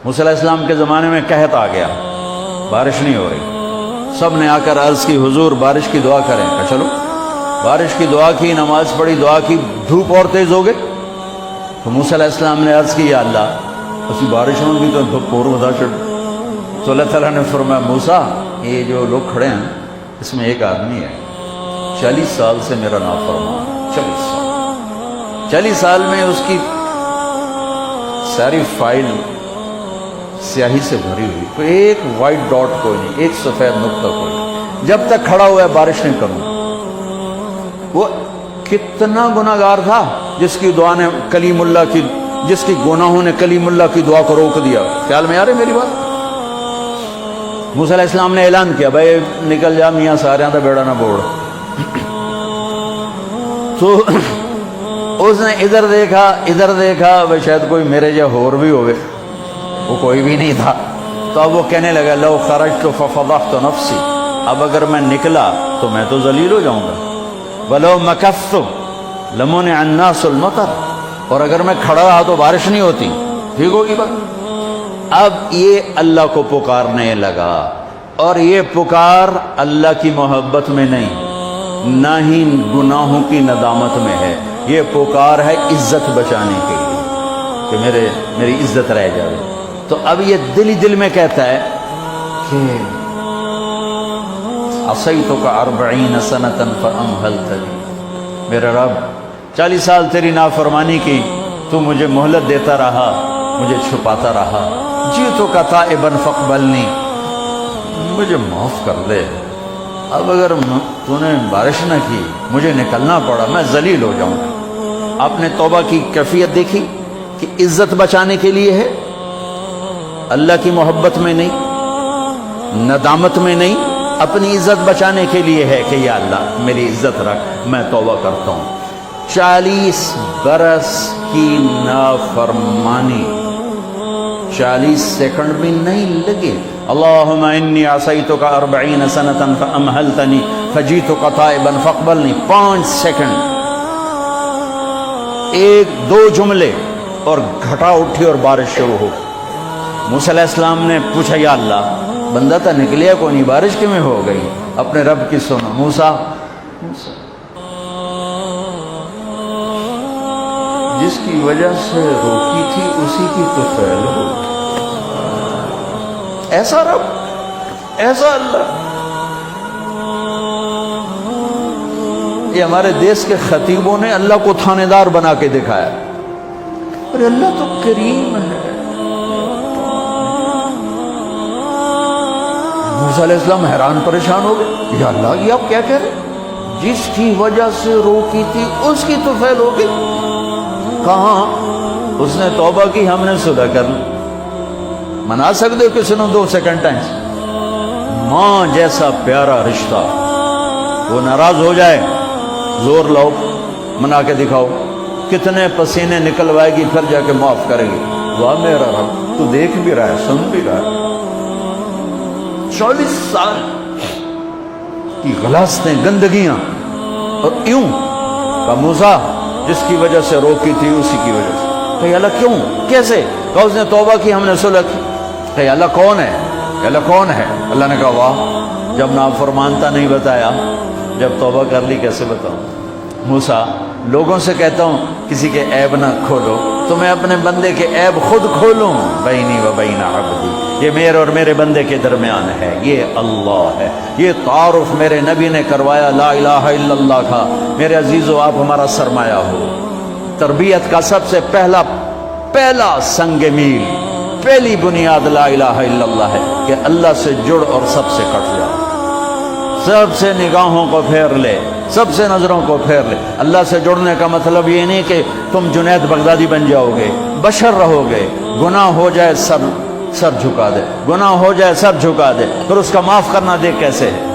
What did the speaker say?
موسیٰ علیہ السلام کے زمانے میں قحط آ گیا، بارش نہیں ہو رہی، سب نے آ کر عرض کی حضور بارش کی دعا کریں۔ کہا چلو، بارش کی دعا کی، نماز پڑھی، دعا کی، دھوپ اور تیز ہو گئی تو موسیٰ علیہ السلام نے عرض کی یا اللہ اسی بارش ہوں گی تو دھوپ اور بتا چڑھ۔ تو اللہ تعالیٰ نے فرمایا موسیٰ یہ جو لوگ کھڑے ہیں اس میں ایک آدمی ہے 40 سال سے میرا نافرمان، 40 سال میں اس کی ساری فائل سیاہی سے بھری ہوئی، کوئی ایک وائٹ ڈاٹ کوئی نہیں، ایک سفید نقطہ کوئی نہیں، جب تک کھڑا ہوا ہے بارش نہیں کروں۔ وہ کتنا گناہگار تھا جس کی دعا نے کلیم اللہ کی، جس کی گناہوں نے کلیم اللہ کی دعا کو روک دیا۔ خیال میں آ رہے میری بات؟ موسیٰ علیہ السلام نے اعلان کیا بھائی نکل جا میاں سارے دا بیڑا نہ بوڑ۔ تو اس نے ادھر دیکھا بھائی شاید کوئی میرے جا ہور بھی ہوئے، وہ کوئی بھی نہیں تھا۔ تو اب وہ کہنے لگا لو خرجت ففضحت نفسی، اب اگر میں نکلا تو میں تو ذلیل ہو جاؤں گا، ولو مکثت لمنع الناس المطر، اور اگر میں کھڑا رہا تو بارش نہیں ہوتی، ٹھیک ہوگی بات۔ اب یہ اللہ کو پکارنے لگا، اور یہ پکار اللہ کی محبت میں نہیں، نہ ہی گناہوں کی ندامت میں ہے، یہ پکار ہے عزت بچانے کے لیے کہ میری عزت رہ جائے۔ تو اب یہ دل ہی دل میں کہتا ہے کہ عصیتک 40 سنة فأمہلتنی، میرے رب 40 سال تیری نافرمانی کی، تو مجھے مہلت دیتا رہا، مجھے چھپاتا رہا، جئتک تائبا فاقبلنی، مجھے معاف کر دے۔ اب اگر تو نے بارش نہ کی، مجھے نکلنا پڑا، میں ذلیل ہو جاؤں گا۔ آپ نے توبہ کی کیفیت دیکھی کہ عزت بچانے کے لیے ہے، اللہ کی محبت میں نہیں، ندامت میں نہیں، اپنی عزت بچانے کے لیے ہے کہ یا اللہ میری عزت رکھ، میں توبہ کرتا ہوں۔ 40 برس کی نافرمانی، 40 سیکنڈ بھی نہیں لگے۔ اللہم انی عصیتک 40 سنة فامہلتنی فجئتک تائبا فاقبلنی، 5 سیکنڈ، ایک دو جملے اور گھٹا اٹھی اور بارش شروع ہو۔ موسیٰ علیہ السلام نے پوچھا یا اللہ بندہ تا نکلیا کو نہیں، بارش کی میں ہو گئی؟ اپنے رب کی سنو، موسیٰ جس کی وجہ سے روکی تھی اسی کی تو فعل ہو، ایسا رب، ایسا اللہ۔ یہ ہمارے دیس کے خطیبوں نے اللہ کو تھانے دار بنا کے دکھایا، اور اللہ تو کریم ہے۔ موسیٰ علیہ السلام حیران پریشان ہو گئے، یا اللہ یہ آپ کیا کہہ رہے؟ جس کی وجہ سے روکی تھی اس کی تو فعل ہو گئی۔ کہاں اس نے توبہ کی، ہم نے صلح کر لی۔ منا سکتے ہو کسی نے 2 سیکنڈ ٹائم؟ ماں جیسا پیارا رشتہ، وہ ناراض ہو جائے زور لاؤ، منا کے دکھاؤ، کتنے پسینے نکلوائے گی پھر جا کے معاف کرے گی۔ واہ میرا رب، تو دیکھ بھی رہا ہے، سن بھی رہا ہے۔ 40 سال کی غلاستیں، گندگیاں، اور یوں کہ موسیٰ جس کی وجہ سے روکی تھی اسی کی وجہ سے۔ کہ اللہ کیوں، کیسے؟ کہ اس نے توبہ کی، ہم نے صلح کی۔ کہ اللہ کون ہے؟ اللہ کون ہے؟ اللہ نے کہا واہ، جب نافرمانتا نہیں بتایا، جب توبہ کر لی کیسے بتاؤں؟ موسیٰ لوگوں سے کہتا ہوں کسی کے عیب نہ کھولو، تو میں اپنے بندے کے عیب خود کھولوں؟ بینی و بین عبدی، یہ میرے اور میرے بندے کے درمیان ہے، یہ اللہ ہے۔ یہ تعارف میرے نبی نے کروایا لا الہ الا اللہ کا۔ میرے عزیزو آپ ہمارا سرمایہ ہو۔ تربیت کا سب سے پہلا سنگ میل، پہلی بنیاد لا الہ الا اللہ ہے کہ اللہ سے جڑ اور سب سے کٹ جا، سب سے نگاہوں کو پھیر لے، سب سے نظروں کو پھیر لے۔ اللہ سے جڑنے کا مطلب یہ نہیں کہ تم جنید بغدادی بن جاؤ گے، بشر رہو گے، گناہ ہو جائے سر جھکا دے، گناہ ہو جائے سر جھکا دے، پھر اس کا معاف کرنا دیکھ کیسے ہے۔